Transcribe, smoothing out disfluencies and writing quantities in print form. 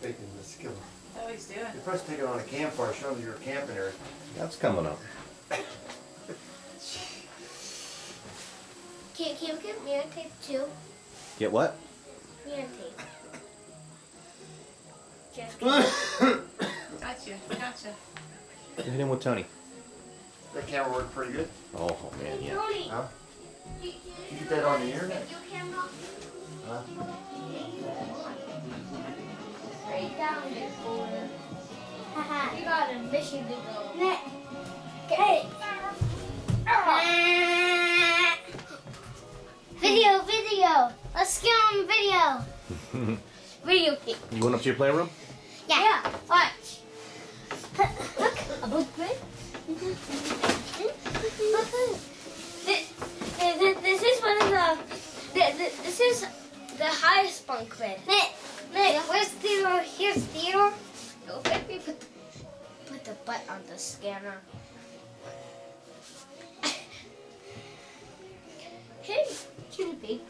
faking the skill. That's what he's doing. You're supposed to take it on a campfire, show them you're camping there. That's coming up. Can we get mirror tape too? Get what? Mirror tape. Just Gotcha. Hit him with Tony. That camera worked pretty good. Oh man, yeah. Tony, Huh? you get that on the internet? Your camera? Huh? Straight down this corner. Haha. You got a mission to go. Okay. Video. Let's get on video. Video game. You going up to your playroom? Yeah. Watch. Look, a book grid. This is one of the. This is the highest bunk bed. Nick, where's Theodore? Here's Theodore. Go baby, put the butt on the scanner. Hey, cutie pig.